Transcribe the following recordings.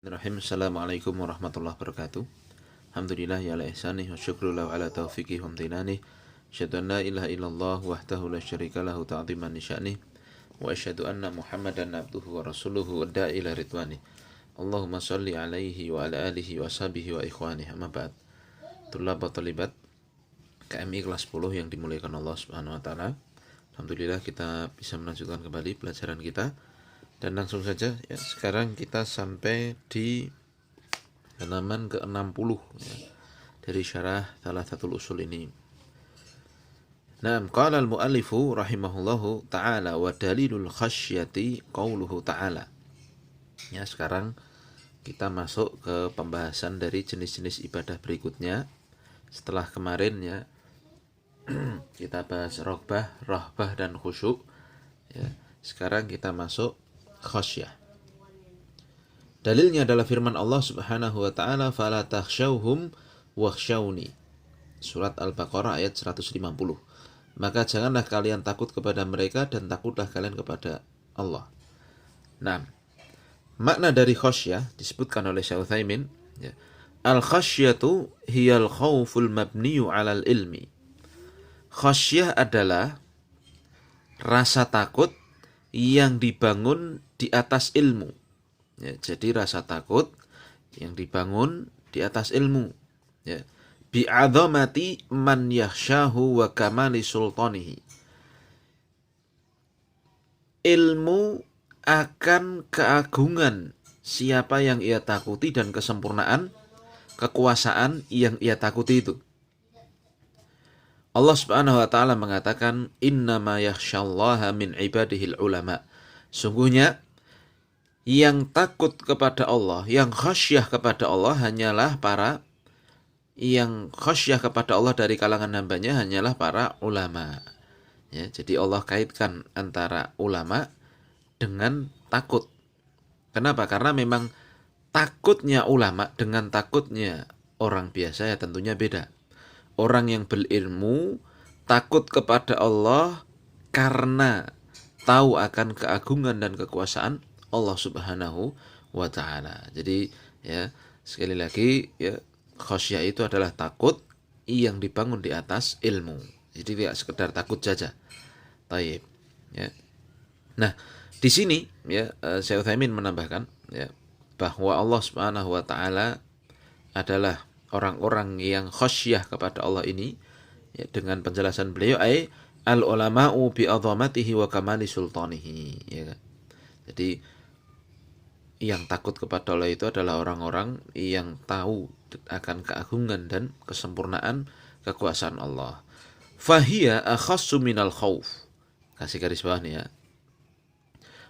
Assalamualaikum warahmatullahi wabarakatuh. Alhamdulillah ya ala ihsanih wa syukru lahu ala taufiqih wa amtinanih. Asyhadu an la ilaha illallah wahdahu la syarika lahu ta'ziman li sya'nih. Wa asyhadu anna Muhammadan abduhu wa rasuluhu wa da'i ila ridwanih. Allahumma shalli alaihi wa ala alihi wa sahbihi wa ikhwanih. Amma ba'd. Tulab wa talibat KMI kelas 10 yang dimuliakan Allah Subhanahu wa taala. Alhamdulillah kita bisa melanjutkan kembali pelajaran kita. Dan langsung saja ya, sekarang kita sampai di halaman ke-60 ya, dari syarah Thalathatul Usul ini. Naam, qala al-muallifu rahimahullahu ta'ala wa dalilul khasyati qauluhu ta'ala. Ya, sekarang kita masuk ke pembahasan dari jenis-jenis ibadah berikutnya. Setelah kemarin ya kita bahas rahbah dan khusyuk. Ya, sekarang kita masuk khasyah. Dalilnya adalah firman Allah Subhanahu wa taala, "Fala takhshawhum wakhshawni." Surat Al-Baqarah ayat 150. Maka janganlah kalian takut kepada mereka dan takutlah kalian kepada Allah. Nah, makna dari khasyah disebutkan oleh Syekh Utsaimin, ya. Al-khasyatu hiyal khauful mabniyu 'alal ilmi. Khasyah adalah rasa takut yang dibangun di atas ilmu. Ya, jadi rasa takut yang dibangun di atas ilmu. Ya. Bi'adzamati man yakhshahu wa kamali sultanihi. Ilmu akan keagungan siapa yang ia takuti dan kesempurnaan kekuasaan yang ia takuti itu. Allah Subhanahu wa taala mengatakan, "Innama yakhsyallaha min ibadihil ulama." Sungguhnya yang takut kepada Allah, yang khasyah kepada Allah hanyalah dari kalangan hambanya hanyalah para ulama. Ya, jadi Allah kaitkan antara ulama dengan takut. Kenapa? Karena memang takutnya ulama dengan takutnya orang biasa ya tentunya beda. Orang yang berilmu takut kepada Allah karena tahu akan keagungan dan kekuasaan Allah Subhanahu wa taala. Jadi ya, sekali lagi ya, khasyah itu adalah takut yang dibangun di atas ilmu. Jadi tidak sekedar takut saja. Taib. Ya. Nah, di sini ya Syekh Utsaimin menambahkan ya bahwa Allah Subhanahu wa taala adalah orang-orang yang khasyah kepada Allah ini ya, dengan penjelasan beliau al ulama'u bi azamatihi wa kamali sultanihi ya kan? Jadi yang takut kepada Allah itu adalah orang-orang yang tahu akan keagungan dan kesempurnaan kekuasaan Allah. Fahiya akhassu minal khauf. Kasih garis bawah nih ya.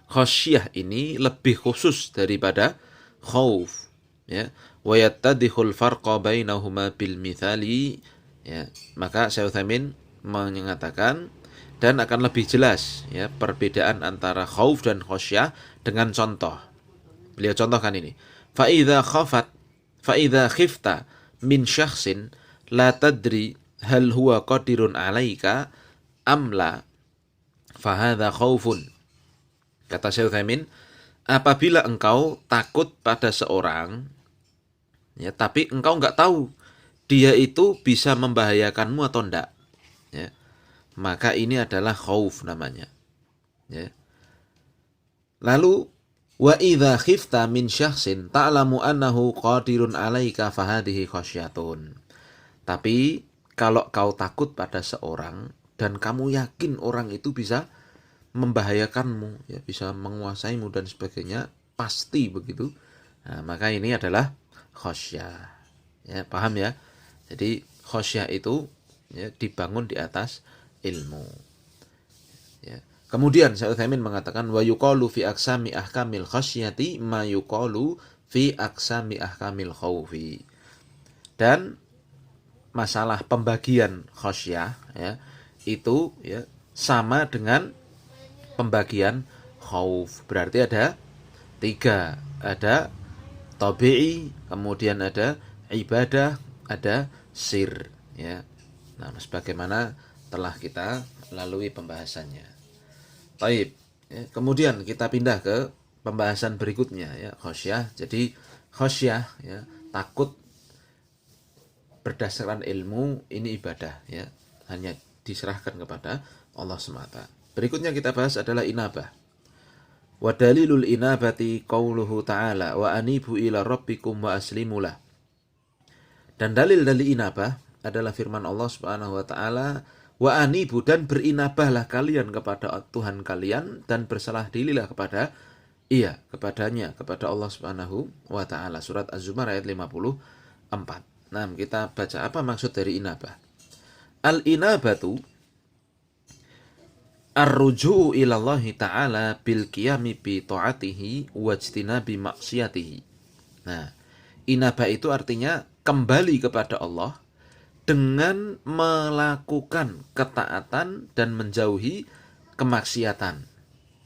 Khasyah ini lebih khusus daripada khauf ya. Wa yattadihul farqa bainahuma bil mithali ya. Maka Syekh Utsaimin mengatakan dan akan lebih jelas ya perbedaan antara khauf dan khasyah dengan contoh. Beliau contohkan ini. Fa idza khifta min syakhsin la tadri hal huwa qadirun 'alaika am la fa hadza khaufun. Kata Syekh Utsaimin, apabila engkau takut pada seorang ya, tapi engkau nggak tahu dia itu bisa membahayakanmu atau enggak, ya, maka ini adalah khauf namanya. Ya. Lalu wa idza khifta min syakhsin ta'lamu annahu qadirun 'alaika fahadhihi khasyatun. Tapi kalau kau takut pada seorang dan kamu yakin orang itu bisa membahayakanmu, ya, bisa menguasaimu dan sebagainya, pasti begitu. Nah, maka ini adalah khasyah. Ya, paham ya? Jadi khasyah itu ya, dibangun di atas ilmu. Ya. Kemudian Syekh Utsaimin mengatakan wa yuqalu fi aqsami ahkamil khasyati ma yuqalu fi aqsami ahkamil khaufi. Dan masalah pembagian khasyah ya, itu ya sama dengan pembagian khauf. Berarti ada 3. Ada tabi'i, kemudian ada ibadah, ada sir ya. Nah, sebagaimana telah kita lalui pembahasannya. Baik, ya, kemudian kita pindah ke pembahasan berikutnya ya, khasyah. Jadi Khosyah, ya, takut berdasarkan ilmu, ini ibadah, ya, hanya diserahkan kepada Allah semata. Berikutnya kita bahas adalah inabah. Wa dalilul inabati qauluhu ta'ala wa anibu ila rabbikum wa aslimulah. Dan dalil dari inabah adalah firman Allah Subhanahu wa taala, wa anibu, dan berinabahlah kalian kepada Tuhan kalian dan bersalah dirilah kepadanya, kepada Allah Subhanahu wa taala. Surat Az-Zumar ayat 54. Nah, kita baca apa maksud dari inabah. Al-inabatu ar-ruju'u ilallahi ta'ala bil qiyami bi ta'atihi wajtinabi maksiatihi. Nah, inabah itu artinya kembali kepada Allah dengan melakukan ketaatan dan menjauhi kemaksiatan.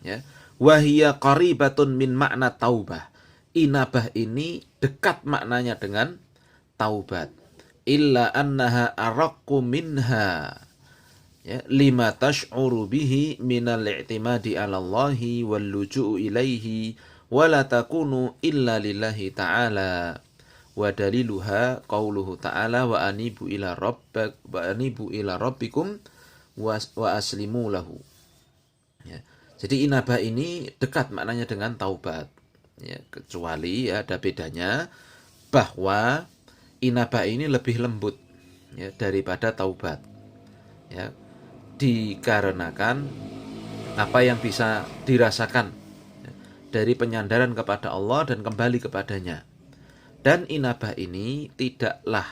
Ya. Wahiyya qaribatun min makna taubah. Inabah ini dekat maknanya dengan taubat. Illa annaha araqqu minha. Ya, lima tash'uru bihi minal i'timadi 'ala Allahi wal luju'u ilaihi wa la takunu illa lillahi ta'ala. Wa daliluha qauluhu ta'ala wa anibu ila rabbikum wa aslimu lahu. Ya. Jadi inabah ini dekat maknanya dengan taubat. Ya, kecuali ya, ada bedanya bahwa inabah ini lebih lembut, ya, daripada taubat. Ya, dikarenakan apa yang bisa dirasakan, ya, dari penyandaran kepada Allah dan kembali kepadanya. Dan inabah ini tidaklah,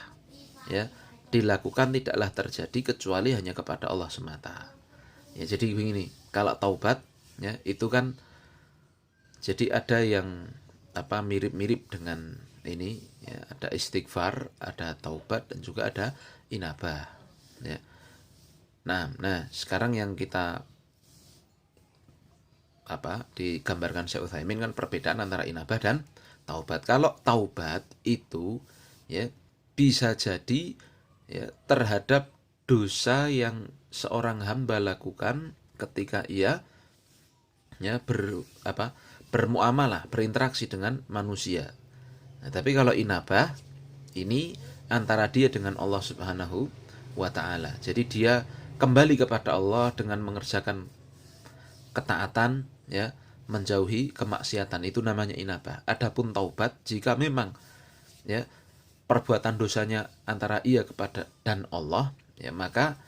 ya, dilakukan, tidaklah terjadi kecuali hanya kepada Allah semata. Ya, jadi begini, kalau taubat, ya, itu kan jadi ada yang mirip-mirip dengan ini, ya, ada istighfar, ada taubat, dan juga ada inabah, ya. Nah, sekarang yang kita digambarkan Syekh Utsaimin kan perbedaan antara inabah dan taubat. Kalau taubat itu, ya, bisa jadi, ya, terhadap dosa yang seorang hamba lakukan ketika ia, ya, bermuamalah, berinteraksi dengan manusia. Nah, tapi kalau inabah ini antara dia dengan Allah Subhanahu wa taala. Jadi dia kembali kepada Allah dengan mengerjakan ketaatan, ya, menjauhi kemaksiatan, itu namanya inabah. Adapun taubat, jika memang, ya, perbuatan dosanya antara ia kepada dan Allah, ya, maka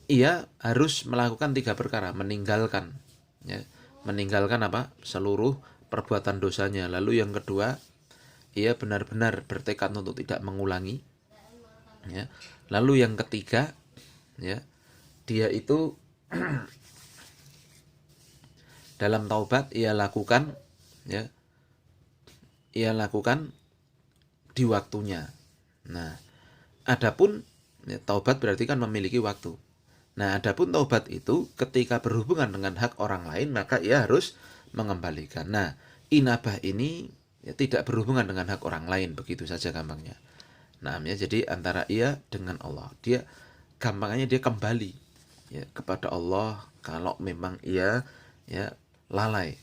ia harus melakukan 3 perkara, meninggalkan seluruh perbuatan dosanya. Lalu yang kedua, ia benar-benar bertekad untuk tidak mengulangi, ya. Lalu yang ketiga, ya, dia itu dalam taubat ia lakukan di waktunya. Nah, adapun, ya, taubat berarti kan memiliki waktu. Nah, adapun taubat itu ketika berhubungan dengan hak orang lain, maka ia harus mengembalikan. Nah, inabah ini, ya, tidak berhubungan dengan hak orang lain, begitu saja gampangnya. Nah, ya, jadi antara ia dengan Allah, dia gampangnya dia kembali, ya, kepada Allah kalau memang ia, ya, lalai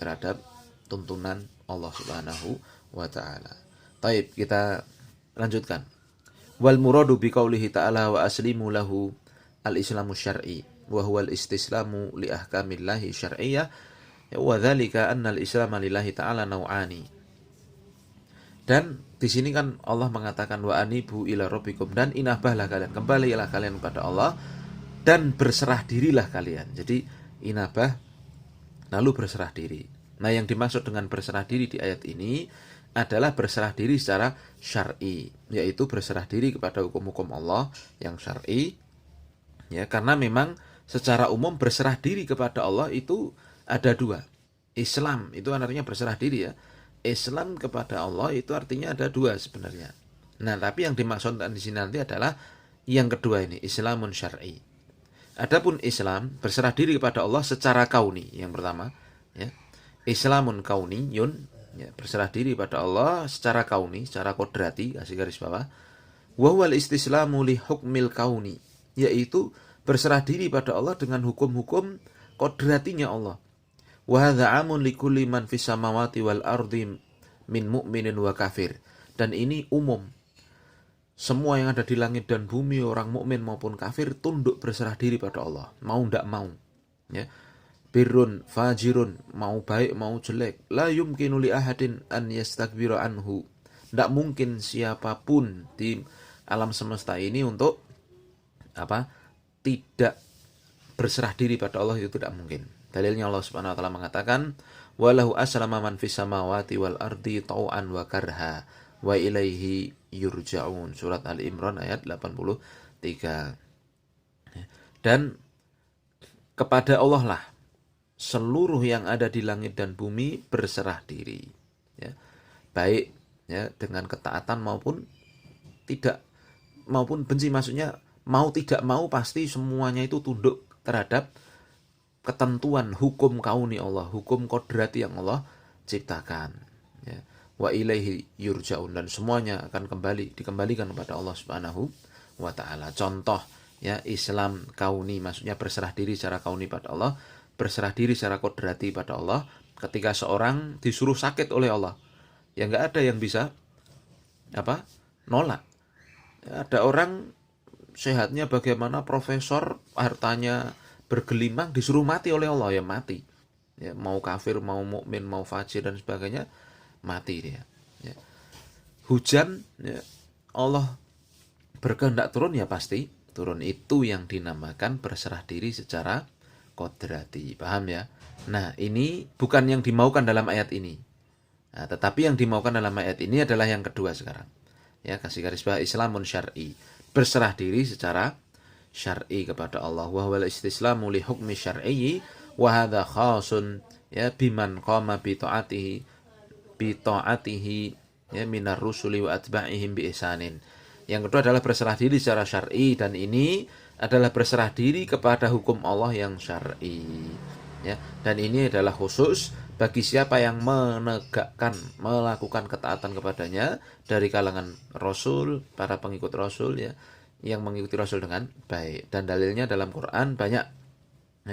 terhadap tuntunan Allah Subhanahu wa taala. Baik, kita lanjutkan. Wal muradu biqaulihi ta'ala wa aslimu lahu al-islamu syar'i wa huwa al-istislamu li ahkamillahi syar'iyyah, wa dzalika anna al-islama lillahi ta'ala nau'ani. Dan di sini kan Allah mengatakan wa anibu ila rabbikum, dan inabahlah kalian, kembalilah kalian kepada Allah dan berserah dirilah kalian. Jadi inabah lalu berserah diri. Nah, yang dimaksud dengan berserah diri di ayat ini adalah berserah diri secara syar'i, yaitu berserah diri kepada hukum-hukum Allah yang syar'i, ya, karena memang secara umum berserah diri kepada Allah itu ada 2. Islam itu artinya berserah diri, ya. Islam kepada Allah itu artinya ada 2 sebenarnya. Nah, tapi yang dimaksudkan di sini nanti adalah yang kedua ini, Islamun syar'i. Adapun Islam berserah diri kepada Allah secara kauni, yang pertama, ya. Islamun kauniyun, ya, berserah diri pada Allah secara kauni, secara kodrati, kasih garis bawah. Wa huwal istislamu li hukmil kauni, yaitu berserah diri pada Allah dengan hukum-hukum kodratinya Allah. Wa hadza amun li kulli man fis samawati wal ardi min mu'minin wa kafir. Dan ini umum. Semua yang ada di langit dan bumi, orang mukmin maupun kafir, tunduk berserah diri pada Allah, mau ndak mau. Ya. Birrun, fajirun, mau baik mau jelek, la yumkinu li ahadin an yastakbira anhu. Ndak mungkin siapapun di alam semesta ini untuk tidak berserah diri pada Allah, itu tidak mungkin. Dalilnya Allah Subhanahu wa taala mengatakan, walahu aslama man fis samawati wal ardi tau'an wa karha wa ilaihi yurja'un. Surat Ali Imran ayat 83. Dan kepada Allah lah seluruh yang ada di langit dan bumi berserah diri, ya. Baik ya dengan ketaatan maupun tidak, maupun benci, maksudnya mau tidak mau pasti semuanya itu tunduk terhadap ketentuan hukum kauni Allah, hukum kodrati yang Allah ciptakan, ya. Wa ilaihi yurja'un, dan semuanya akan dikembalikan kepada Allah Subhanahu wa taala. Contoh ya Islam kauni, maksudnya berserah diri secara kauni pada Allah, berserah diri secara kodrati pada Allah. Ketika seorang disuruh sakit oleh Allah, ya nggak ada yang bisa nolak. Ya, ada orang sehatnya bagaimana, profesor, hartanya bergelimang, disuruh mati oleh Allah, ya mati. Ya, mau kafir, mau mukmin, mau fajir dan sebagainya, mati dia. Ya. Hujan, ya, Allah berkehendak turun, ya pasti turun. Itu yang dinamakan berserah diri secara kodrati. Paham ya? Nah, ini bukan yang dimaukan dalam ayat ini. Nah, tetapi yang dimaukan dalam ayat ini adalah yang kedua sekarang. Ya, kasih garis bawah, Islamun syar'i. Berserah diri secara syar'i kepada Allah. Wa huwal istislamu li hukmi syar'i wa hadza khasun ya biman qama bi ta'atihi ya minar rusuli wa atba'ihim bi ihsanin. Yang kedua adalah berserah diri secara syar'i, dan ini adalah berserah diri kepada hukum Allah yang syar'i. Ya, dan ini adalah khusus bagi siapa yang melakukan ketaatan kepadanya dari kalangan Rasul, para pengikut Rasul, ya, yang mengikuti Rasul dengan baik. Dan dalilnya dalam Quran banyak.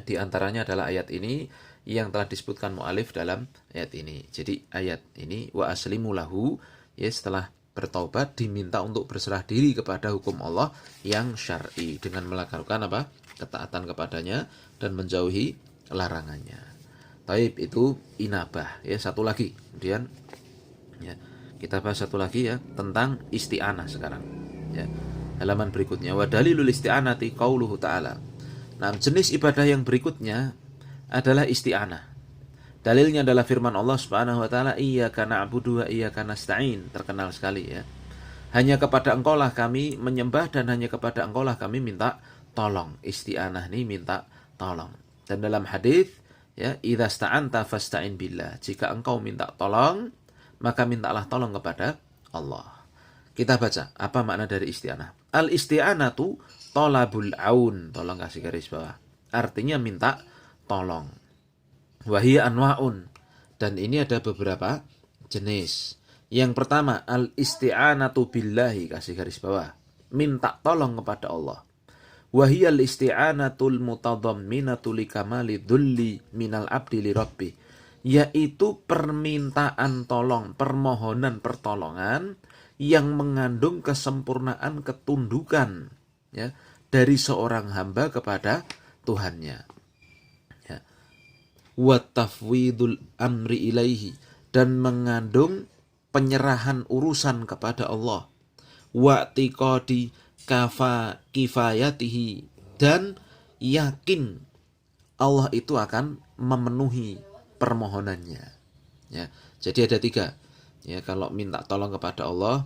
Di antaranya adalah ayat ini yang telah disebutkan mu'alif dalam ayat ini. Jadi ayat ini wa aslimu lahu, ya, setelah bertaubat diminta untuk berserah diri kepada hukum Allah yang syar'i dengan melakukan ketaatan kepadanya dan menjauhi larangannya. Taib, itu inabah, ya. Satu lagi, kemudian ya kita bahas satu lagi ya tentang isti'anah sekarang, ya. Halaman berikutnya, wa dalilul isti'anati qauluhu ta'ala. Nah, jenis ibadah yang berikutnya adalah isti'anah. Dalilnya adalah firman Allah Subhanahu wa taala, iyyaka na'budu wa iyyaka nasta'in. Terkenal sekali, ya. Hanya kepada Engkau lah kami menyembah dan hanya kepada Engkau lah kami minta tolong. Isti'anah ini minta tolong. Dan dalam hadis, ya, idza sta'anta fasta'in billah. Jika engkau minta tolong, maka mintalah tolong kepada Allah. Kita baca apa makna dari isti'anah. Al isti'anatu tolabul aun. Tolong kasih garis bawah. Artinya minta tolong. Wahiyya anwa'un. Dan ini ada beberapa jenis. Yang pertama, al isti'anatu billahi, kasih garis bawah. Minta tolong kepada Allah. Wahiyya al isti'anatul mutadhamminatu likamali dhulli minal abdi li rabbih. Yaitu permintaan tolong, permohonan pertolongan yang mengandung kesempurnaan ketundukan, ya, dari seorang hamba kepada Tuhannya. Ya. Wa tafwidul amri ilaihi, dan mengandung penyerahan urusan kepada Allah. Wa tiqadi kifayatihi, dan yakin Allah itu akan memenuhi permohonannya. Ya. Jadi ada 3. Ya, kalau minta tolong kepada Allah,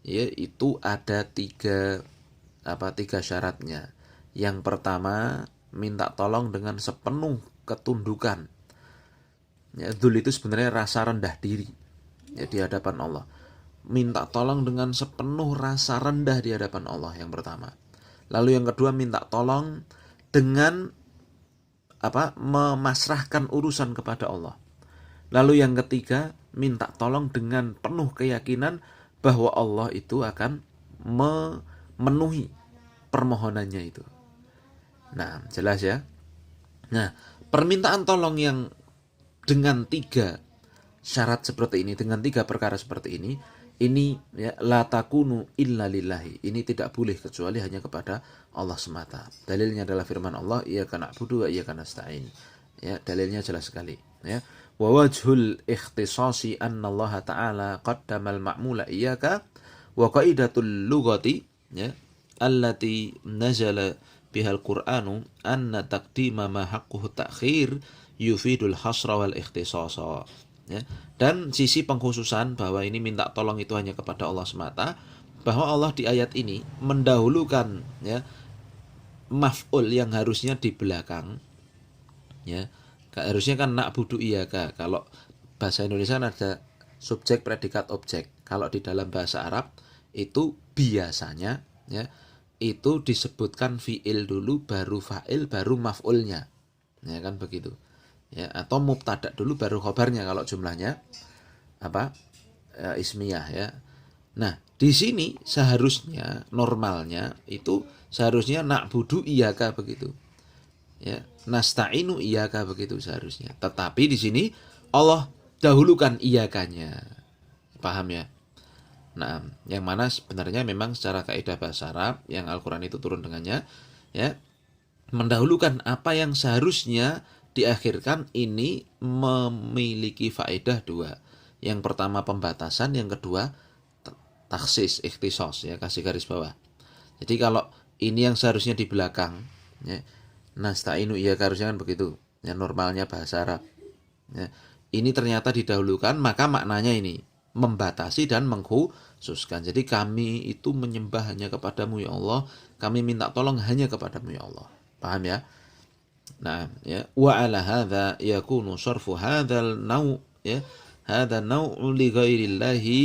ya, itu ada 3 syaratnya. Yang pertama, minta tolong dengan sepenuh ketundukan. Ya, dzul itu sebenarnya rasa rendah diri, ya, di hadapan Allah. Minta tolong dengan sepenuh rasa rendah di hadapan Allah, yang pertama. Lalu yang kedua, minta tolong dengan memasrahkan urusan kepada Allah. Lalu yang ketiga, minta tolong dengan penuh keyakinan bahwa Allah itu akan memenuhi permohonannya itu. Nah, jelas ya. Nah, permintaan tolong yang dengan 3 syarat seperti ini, dengan 3 perkara seperti ini ya la takunu illa lillahi. Ini tidak boleh kecuali hanya kepada Allah semata. Dalilnya adalah firman Allah, iyyaka na'budu wa iyyaka nasta'in. Ya, dalilnya jelas sekali, ya. Wa wajhul ikhtisasi anna Allah ta'ala qaddamal ma'mula iyyaka wa qaidatul lughati, ya, allati nazala bihal Qur'anu anna taqdima ma haqquhu ta'khir yufidul hasra wal ikhtisasa. Ya. Dan sisi pengkhususan bahwa ini minta tolong itu hanya kepada Allah semata, bahwa Allah di ayat ini mendahulukan, ya, maf'ul yang harusnya di belakang, ya. Harusnya kan na'budu iyyaka. Kalau bahasa Indonesia ada subjek predikat objek. Kalau di dalam bahasa Arab itu biasanya, ya, itu disebutkan fi'il dulu baru fa'il baru maf'ulnya. Ya kan begitu. Ya, atau mubtada dulu baru khobarnya kalau jumlahnya apa? Ismiyah, ya. Nah, di sini seharusnya normalnya itu seharusnya na'budu iyyaka begitu. Ya, nasta'inu iyyaka begitu seharusnya. Tetapi di sini Allah dahulukan iyyakanya. Paham ya? Nah, yang mana sebenarnya memang secara kaidah bahasa Arab yang Al-Qur'an itu turun dengannya, ya, mendahulukan apa yang seharusnya diakhirkan ini memiliki faedah 2. Yang pertama pembatasan, yang kedua taksis, ikhtisos, ya, kasih garis bawah. Jadi kalau ini yang seharusnya di belakang, ya, nasta'inu iyyaka harusnya kan begitu, ya, normalnya bahasa Arab. Ya, ini ternyata didahulukan, maka maknanya ini membatasi dan mengkhususkan. Jadi kami itu menyembah hanya kepadamu ya Allah, kami minta tolong hanya kepadamu ya Allah. Paham ya? Nah, ya, wa ala hadza yakunu sarfu hadzal nau', ya, hadza nau'u li ghairillahi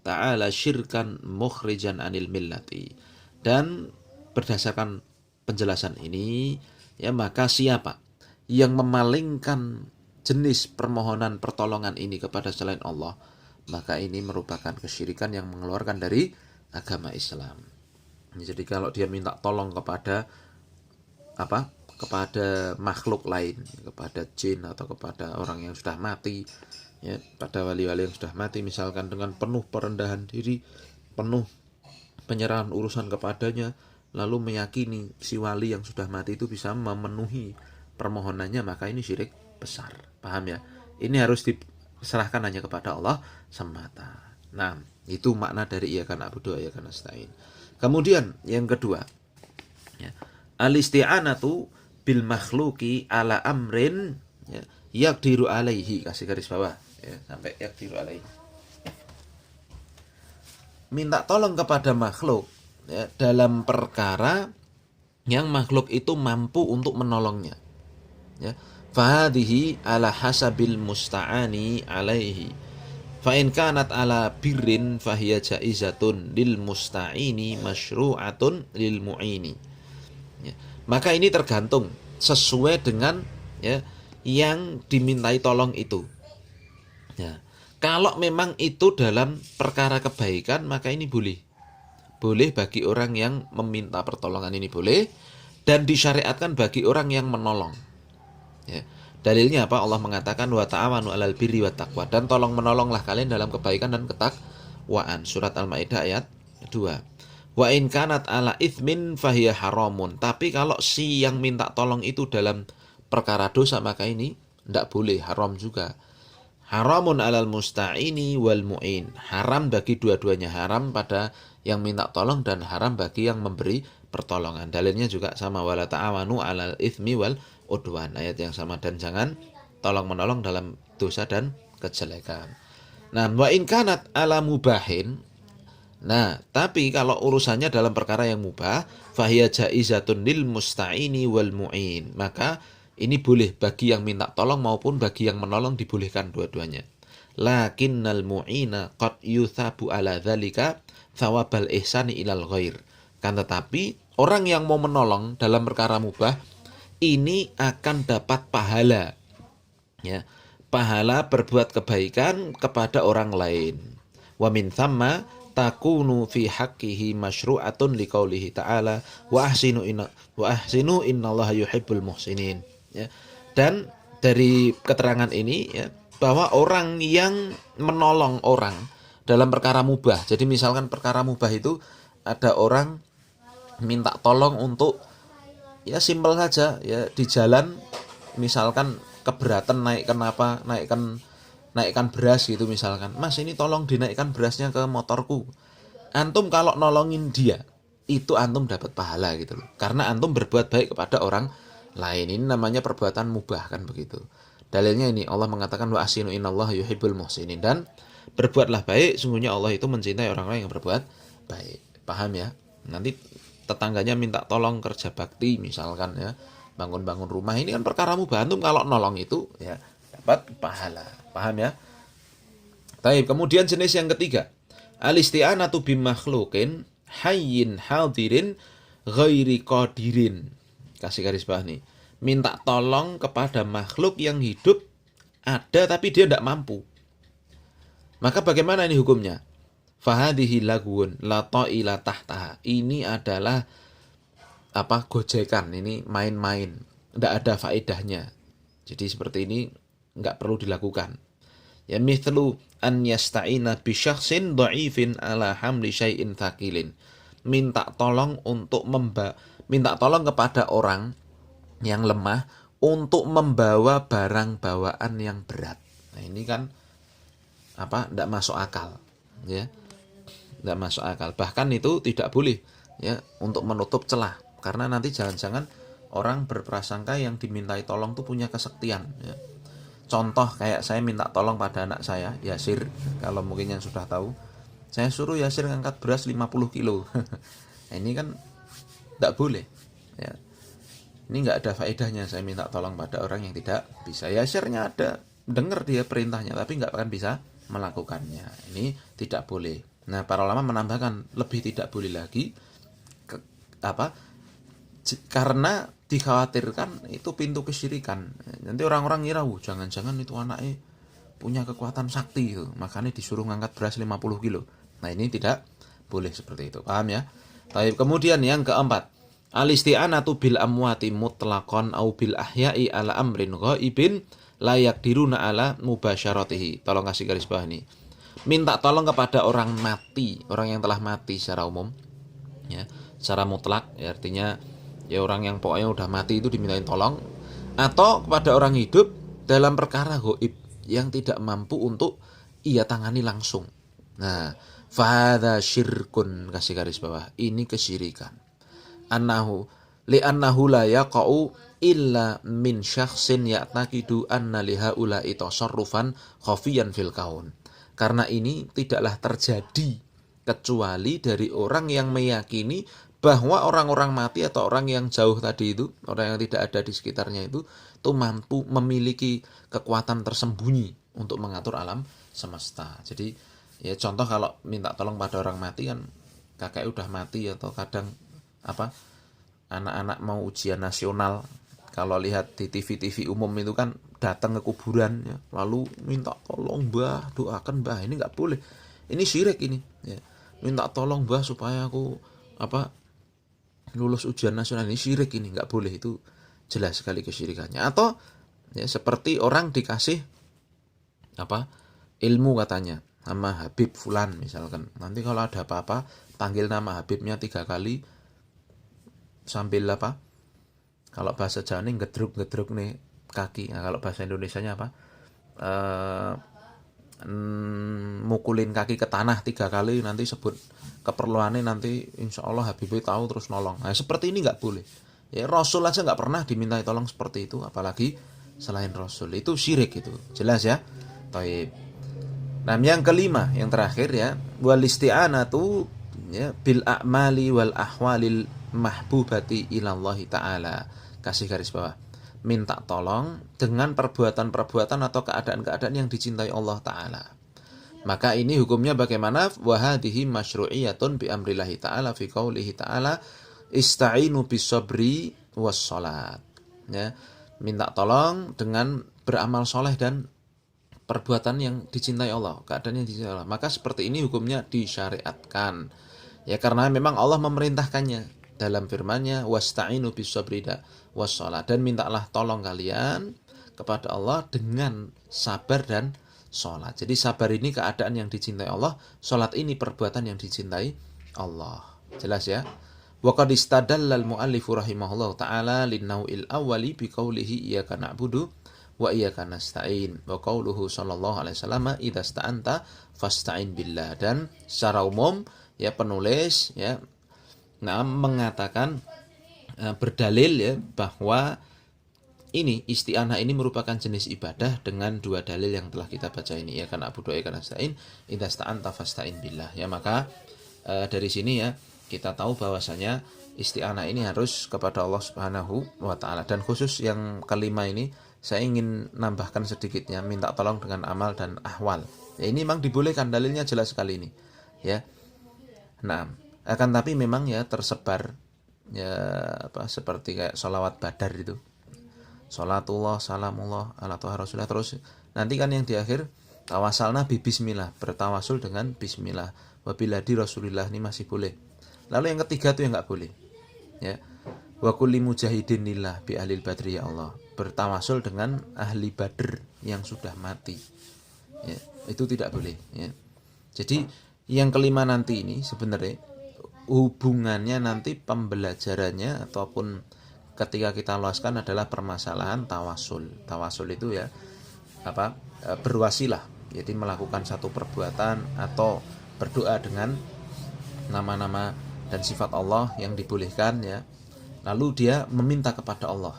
ta'ala syirkan mukhrijan anil millati. Dan berdasarkan penjelasan ini, ya, maka siapa yang memalingkan jenis permohonan pertolongan ini kepada selain Allah, maka ini merupakan kesyirikan yang mengeluarkan dari agama Islam. Jadi kalau dia minta tolong kepada apa? Kepada makhluk lain, kepada jin atau kepada orang yang sudah mati, ya, pada wali-wali yang sudah mati misalkan, dengan penuh perendahan diri, penuh penyerahan urusan kepadanya, lalu meyakini si wali yang sudah mati itu bisa memenuhi permohonannya, maka ini syirik besar. Paham ya? Ini harus diserahkan hanya kepada Allah semata. Nah, itu makna dari iyyaka na'budu wa iyyaka nasta'in. Kemudian yang kedua, ya, al-isti'anatu bil makhluki ala amrin, ya, yaqdiru alaihi, kasih garis bawah, ya, sampai yaqdiru alaihi. Minta tolong kepada makhluk, ya, dalam perkara yang makhluk itu mampu untuk menolongnya, ya. Fahadhihi ala hasabil musta'ani alaihi. Fa in kanat ala birrin fahiya jaizatun lil musta'ini masyru'atun lil mu'ini. Ya. Maka ini tergantung sesuai dengan, ya, yang dimintai tolong itu. Ya. Kalau memang itu dalam perkara kebaikan, maka ini boleh. Boleh bagi orang yang meminta pertolongan, ini boleh, dan disyariatkan bagi orang yang menolong. Ya. Dalilnya apa? Allah mengatakan wa ta'awanu 'alal birri wat taqwa, dan tolong menolonglah kalian dalam kebaikan dan ketakwaan. Surat Al-Maidah ayat 2. Wa in kanat ala itsmin fahiya haramun. Tapi kalau si yang minta tolong itu dalam perkara dosa, maka ini tidak boleh, haram juga. Haramun alal musta'ini wal mu'in. Haram bagi dua-duanya, haram pada yang minta tolong dan haram bagi yang memberi pertolongan. Dalilnya juga sama, wala ta'awanu alal itsmi wal udwan, ayat yang sama. Dan jangan tolong-menolong dalam dosa dan kejelekan. Nah, wa in kanat ala mubahin. Nah, tapi kalau urusannya dalam perkara yang mubah, fahiya jaizatun lil musta'ini wal mu'in. Maka ini boleh bagi yang minta tolong maupun bagi yang menolong, dibolehkan dua-duanya. Lakinnal mu'ina qad yuthabu ala dzalika thawabal ihsani ilal ghair. Kan tetapi orang yang mau menolong dalam perkara mubah ini akan dapat pahala, ya, pahala berbuat kebaikan kepada orang lain. Wa min thamma takunu fi haqqihi masyru'atun liqaulihi ta'ala wa ahsinu innallaha yuhibbul muhsinin, ya. Dan dari keterangan ini, ya, bahwa orang yang menolong orang dalam perkara mubah. Jadi misalkan perkara mubah itu ada orang minta tolong untuk, ya simpel saja, ya di jalan misalkan keberatan naikkan beras gitu misalkan. Mas, ini tolong dinaikkan berasnya ke motorku. Antum kalau nolongin dia, itu antum dapat pahala gitu loh. Karena antum berbuat baik kepada orang lain. Ini namanya perbuatan mubah, kan begitu. Dalilnya ini, Allah mengatakan wa asinu innallaha yuhibbul muhsinin, dan berbuatlah baik, sungguhnya Allah itu mencintai orang-orang yang berbuat baik. Paham ya? Nanti tetangganya minta tolong kerja bakti misalkan, ya, bangun-bangun rumah, ini kan perkara mubah. Antum kalau nolong itu ya dapat pahala. Paham ya? Baik, kemudian jenis yang ketiga, al-isti'anatu bimakhluqin hayyin hadirin ghairi qadirin. Kasih garis bawah nih. Minta tolong kepada makhluk yang hidup ada tapi dia tidak mampu. Maka bagaimana ini hukumnya? Fahadihi lagun la ta'ila tahtaha. Ini adalah gojekan, ini main-main, tidak ada faedahnya. Jadi seperti ini nggak perlu dilakukan. Ya mithlu an yasta'ina bi syakhsin dha'ifin ala hamli syai'in thaqilin. Minta tolong kepada orang yang lemah untuk membawa barang bawaan yang berat. Nah, ini kan tidak masuk akal, ya. Tidak masuk akal. Bahkan itu tidak boleh, ya, untuk menutup celah, karena nanti jangan-jangan orang berprasangka yang dimintai tolong tuh punya kesaktian, ya. Contoh kayak saya minta tolong pada anak saya, Yasir, kalau mungkin yang sudah tahu. Saya suruh Yasir ngangkat beras 50 kilo. Nah, ini kan tidak boleh, ya. Ini nggak ada faedahnya saya minta tolong pada orang yang tidak bisa. Yasirnya ada, dengar dia perintahnya, tapi nggak akan bisa melakukannya. Ini tidak boleh. Nah, para ulama menambahkan lebih tidak boleh lagi, karena dikhawatirkan itu pintu kesyirikan. Nanti orang-orang ngira, jangan-jangan itu anaknya punya kekuatan sakti itu, makanya disuruh ngangkat beras 50 kilo. Nah, ini tidak boleh seperti itu. Paham ya? Baik, kemudian yang keempat, al-isti'anatu bil amwati mutlaqan au bil ahya'i ala amrin ghaibin la yaqdiruna ala mubasyaratihi. Tolong kasih garis bawah ini. Minta tolong kepada orang mati, orang yang telah mati secara umum, ya, secara mutlak, ya, artinya ya orang yang pokoknya udah mati itu dimintain tolong, atau kepada orang hidup dalam perkara gaib yang tidak mampu untuk ia tangani langsung. Nah, fahadha syirkun, kasih garis bawah, ini kesyirikan. Annahu la yaqa'u illa min syakhsin ya'taqidu anna lihaula'i tasarrufan khafiyan fil kaun. Karena ini tidaklah terjadi kecuali dari orang yang meyakini bahwa orang-orang mati atau orang yang jauh tadi itu, orang yang tidak ada di sekitarnya itu mampu memiliki kekuatan tersembunyi untuk mengatur alam semesta. Jadi ya contoh kalau minta tolong pada orang mati kan, kakek udah mati, atau kadang anak-anak mau ujian nasional, kalau lihat di TV-TV umum itu kan datang ke kuburan, ya, lalu minta tolong, Mbah, doakan Mbah. Ini nggak boleh. Ini syirik ini, ya. Minta tolong Mbah supaya aku lulus ujian nasional, ini syirik, ini nggak boleh. Itu jelas sekali kesyirikannya. Atau ya seperti orang dikasih ilmu katanya sama Habib Fulan misalkan. Nanti kalau ada apa-apa panggil nama Habibnya 3 kali sambil kalau bahasa Jawa ini ngedruk nih kaki. Nah, kalau bahasa Indonesianya mukulin kaki ke tanah 3 kali, nanti sebut keperluannya, nanti insya Allah Habibnya tahu terus nolong. Nah, seperti ini nggak boleh. Ya, Rasul aja nggak pernah dimintai tolong seperti itu, apalagi selain Rasul. Itu syirik itu. Jelas ya? Taib. Nah, yang kelima, yang terakhir ya, wal isti'anatu ya bil a'mali wal ahwalil mahbubati ilallahi ta'ala. Kasih garis bawah. Minta tolong dengan perbuatan-perbuatan atau keadaan-keadaan yang dicintai Allah Ta'ala. Maka ini hukumnya bagaimana? Wa hadhihi masyru'iyatun bi amrillahi ta'ala fi qaulihi ta'ala ista'inu bis sabri was salat. Ya, minta tolong dengan beramal soleh dan perbuatan yang dicintai Allah, keadaan yang dicintai Allah. Maka seperti ini hukumnya disyariatkan. Ya, karena memang Allah memerintahkannya dalam firman-Nya wasta'inu bis sabri was salat, dan mintalah tolong kalian kepada Allah dengan sabar dan sholat. Jadi sabar ini keadaan yang dicintai Allah, sholat ini perbuatan yang dicintai Allah. Jelas ya? Wa qad istadalla al-mu'allif rahimahullah ta'ala linnau'il awwali biqaulihi iyyaka na'budu wa iyyaka nasta'in wa qauluhu sallallahu alaihi wasallam idza sta'anta fasta'in billah. Dan secara umum ya penulis ya mengatakan berdalil ya bahwa ini isti'anah ini merupakan jenis ibadah dengan dua dalil yang telah kita baca ini, ya kan Abu Doa kan nasta'in idza sta'anta fasta'in billah. Ya maka dari sini ya kita tahu bahwasanya isti'anah ini harus kepada Allah Subhanahu wa taala. Dan khusus yang kelima ini saya ingin nambahkan sedikitnya, minta tolong dengan amal dan ahwal. Ya ini memang dibolehkan, dalilnya jelas sekali ini. Ya. Nah, akan tapi memang ya tersebar ya seperti kayak sholawat badar itu. Salatullah, salamullah, ala toha rasulullah. Terus nanti kan yang di akhir tawasalna bi bismillah, bertawasul dengan bismillah. Wabiladi rasulillah, ini masih boleh. Lalu yang ketiga itu yang enggak boleh. Ya. Wa kulli mujahidin lillah bi ahlil badri ya Allah, bertawasul dengan ahli badr yang sudah mati. Ya, itu tidak boleh ya. Jadi yang kelima nanti ini sebenarnya hubungannya nanti pembelajarannya ataupun ketika kita luaskan adalah permasalahan tawasul. Tawasul itu ya berwasilah, jadi melakukan satu perbuatan atau berdoa dengan nama-nama dan sifat Allah yang dibolehkan ya. Lalu dia meminta kepada Allah.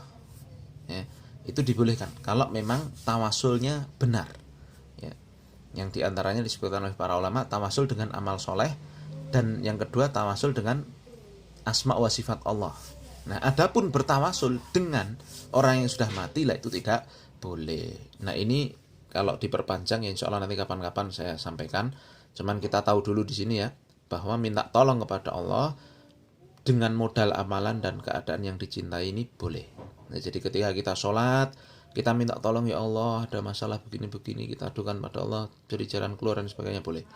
Ya, itu dibolehkan kalau memang tawasulnya benar. Ya. Yang diantaranya disebutkan oleh para ulama tawasul dengan amal soleh, dan yang kedua tawasul dengan asma wa sifat Allah. Nah, adapun bertawasul dengan orang yang sudah mati lah itu tidak boleh. Nah, ini kalau diperpanjang ya insya Allah nanti kapan-kapan saya sampaikan. Cuman kita tahu dulu di sini ya bahwa minta tolong kepada Allah dengan modal amalan dan keadaan yang dicintai ini boleh. Nah, jadi ketika kita sholat, kita minta tolong ya Allah ada masalah begini-begini, kita adukan pada Allah dari jalan keluar dan sebagainya boleh.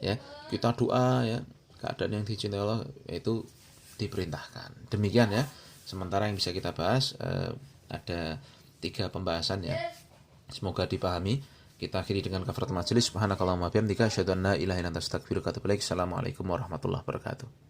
Ya, kita doa ya keadaan yang dicintai Allah itu diperintahkan. Demikian ya. Sementara yang bisa kita bahas ada 3 pembahasan ya. Semoga dipahami. Kita akhiri dengan kafaratul majelis. Subhanakallahumma bihamdika asyhadu an la ilaha illa anta astaghfiruka wa atubu ilaik. Assalamualaikum warahmatullahi wabarakatuh.